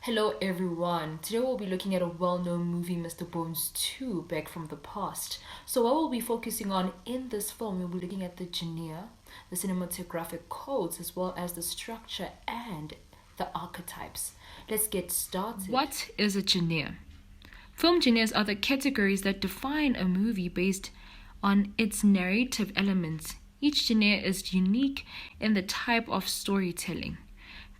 Hello everyone. Today we'll be looking at a well-known movie, Mr. Bones 2, Back from the Past. So what we'll be focusing on in this film, we'll be looking at the genre, the cinematographic codes, as well as the structure and the archetypes. Let's get started. What is a genre? Film genres are the categories that define a movie based on its narrative elements. Each genre is unique in the type of storytelling.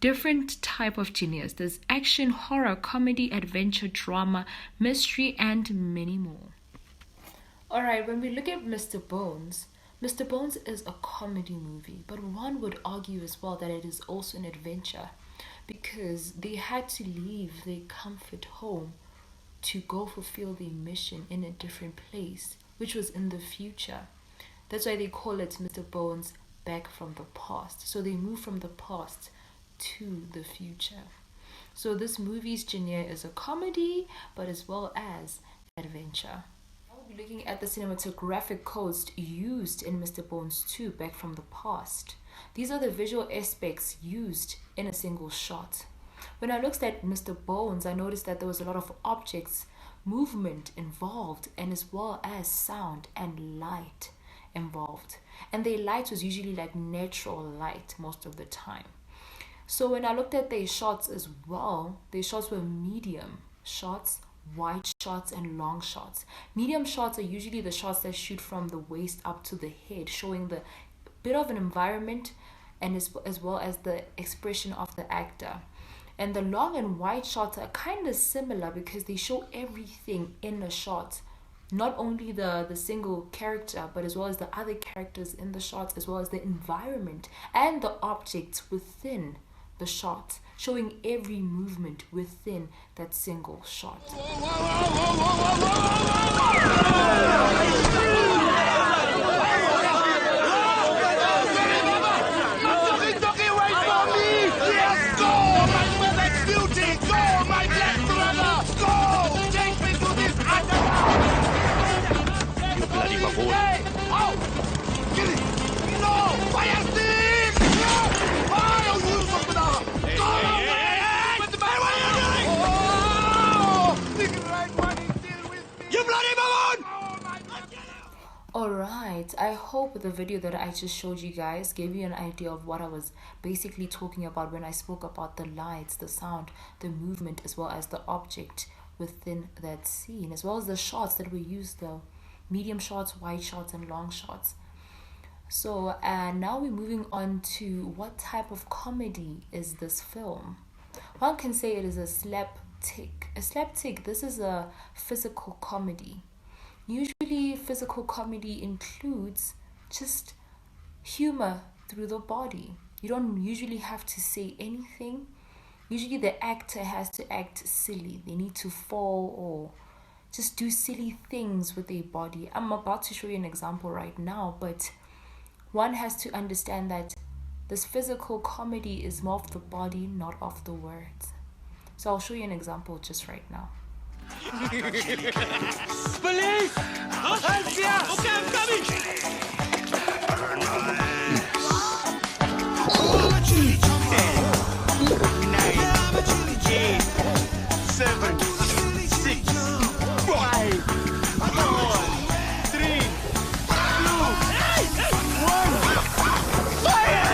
Different type of genres. There's action, horror, comedy, adventure, drama, mystery, and many more. Alright, when we look at Mr. Bones is a comedy movie, but one would argue as well that it is also an adventure because they had to leave their comfort home to go fulfill their mission in a different place, which was in the future. That's why they call it Mr. Bones Back from the Past. So they move from the past to the future. So this movie's genre is a comedy, but as well as adventure. I'll be looking at the cinematographic codes used in Mr. Bones 2, Back from the Past. These are the visual aspects used in a single shot. When I looked at Mr. Bones, I noticed that there was a lot of objects, movement involved, and as well as sound and light involved. And the light was usually like natural light most of the time. So when I looked at their shots as well, their shots were medium shots, wide shots, and long shots. Medium shots are usually the shots that shoot from the waist up to the head, showing the bit of an environment and as well as the expression of the actor. And the long and wide shots are kind of similar because they show everything in a shot. Not only the single character, but as well as the other characters in the shots, as well as the environment and the objects within the shot, showing every movement within that single shot. Alright, I hope the video that I just showed you guys gave you an idea of what I was basically talking about when I spoke about the lights, the sound, the movement, as well as the object within that scene, as well as the shots that were used, the medium shots, wide shots, and long shots. So now we're moving on to what type of comedy is this film. One can say it is a slapstick. A slapstick, this is a physical comedy. Usually physical comedy includes just humor through the body. You don't usually have to say anything. Usually the actor has to act silly. They need to fall or just do silly things with their body. I'm about to show you an example right now, but one has to understand that this physical comedy is more of the body, not of the words. So I'll show you an example just right now. Police! Hands here! Okay, I'm coming! 7, 6, 5, 4, 3, 2, 1. Fire!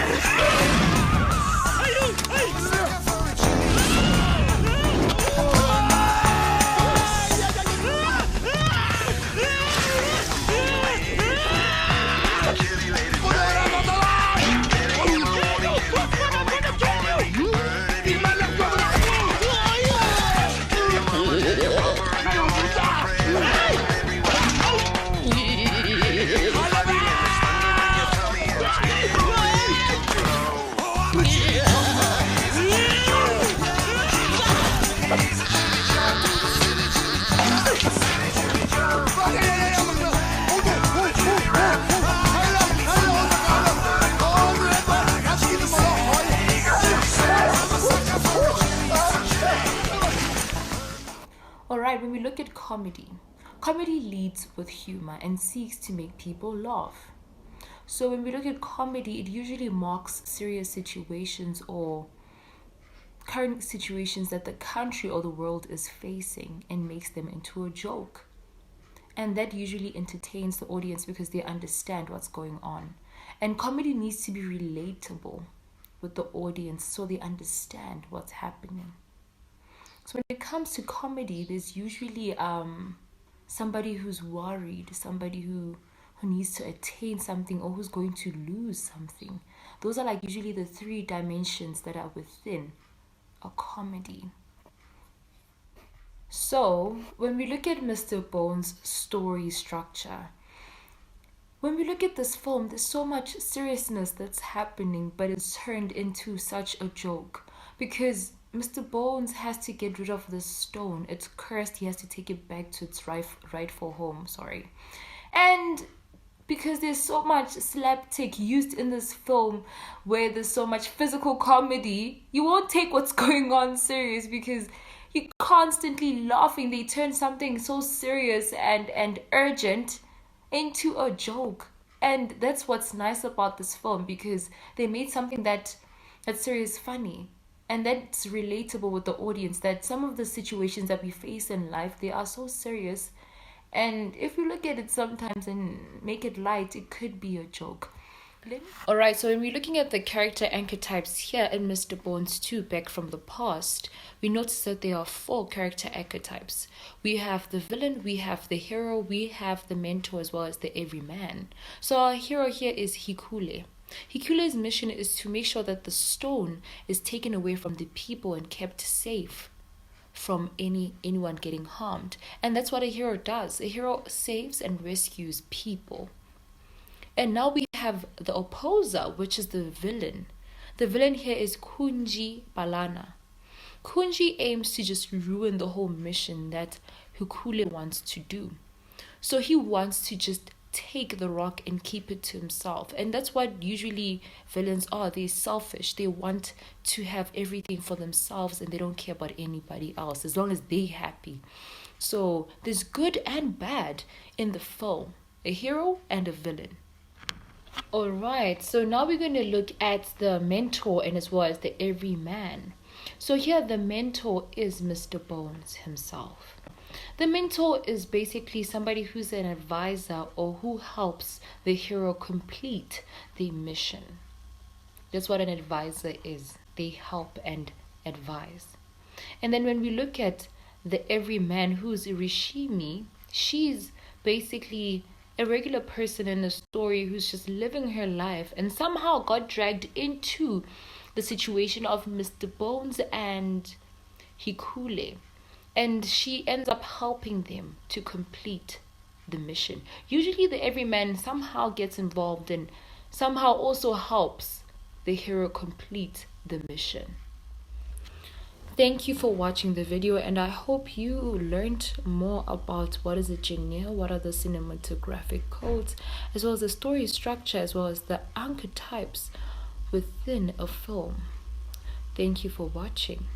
Alright, when we look at comedy leads with humor and seeks to make people laugh. So when we look at comedy, it usually mocks serious situations or current situations that the country or the world is facing and makes them into a joke. And that usually entertains the audience because they understand what's going on. And comedy needs to be relatable with the audience so they understand what's happening. So when it comes to comedy, there's usually somebody who's worried, somebody who needs to attain something or who's going to lose something. Those are like usually the three dimensions that are within a comedy. So when we look at Mr. Bones' story structure, when we look at this film, there's so much seriousness that's happening, but it's turned into such a joke because Mr. Bones has to get rid of this stone. It's cursed. He has to take it back to its rightful home. And because there's so much slapstick used in this film where there's so much physical comedy, you won't take what's going on serious because you're constantly laughing. They turn something so serious and urgent into a joke. And that's what's nice about this film because they made something that's serious funny. And that's relatable with the audience, that some of the situations that we face in life, they are so serious. And if you look at it sometimes and make it light, it could be a joke. Alright, so when we're looking at the character archetypes here in Mr. Bones 2, Back from the Past, we notice that there are 4 character archetypes. We have the villain, we have the hero, we have the mentor, as well as the everyman. So our hero here is Hikule. Hikule's mission is to make sure that the stone is taken away from the people and kept safe from anyone getting harmed. And that's what a hero does. A hero saves and rescues people. And now we have the opposer, which is the villain. The villain here is Kunji Balana. Kunji aims to just ruin the whole mission that Hikule wants to do. So he wants to just take the rock and keep it to himself. And that's what usually villains are. They're selfish. They want to have everything for themselves and they don't care about anybody else as long as they're happy. So there's good and bad in the film. A hero and a villain. Alright, so now we're going to look at the mentor and as well as the everyman. So here the mentor is Mr. Bones himself. The mentor is basically somebody who's an advisor or who helps the hero complete the mission. That's what an advisor is. They help and advise. And then when we look at the everyman, who's Irishimi, she's basically a regular person in a story who's just living her life and somehow got dragged into the situation of Mr. Bones and Hikule. And she ends up helping them to complete the mission. Usually the everyman somehow gets involved and somehow also helps the hero complete the mission. Thank you for watching the video, and I hope you learned more about what is a genre, what are the cinematographic codes, as well as the story structure, as well as the archetypes within a film. Thank you for watching.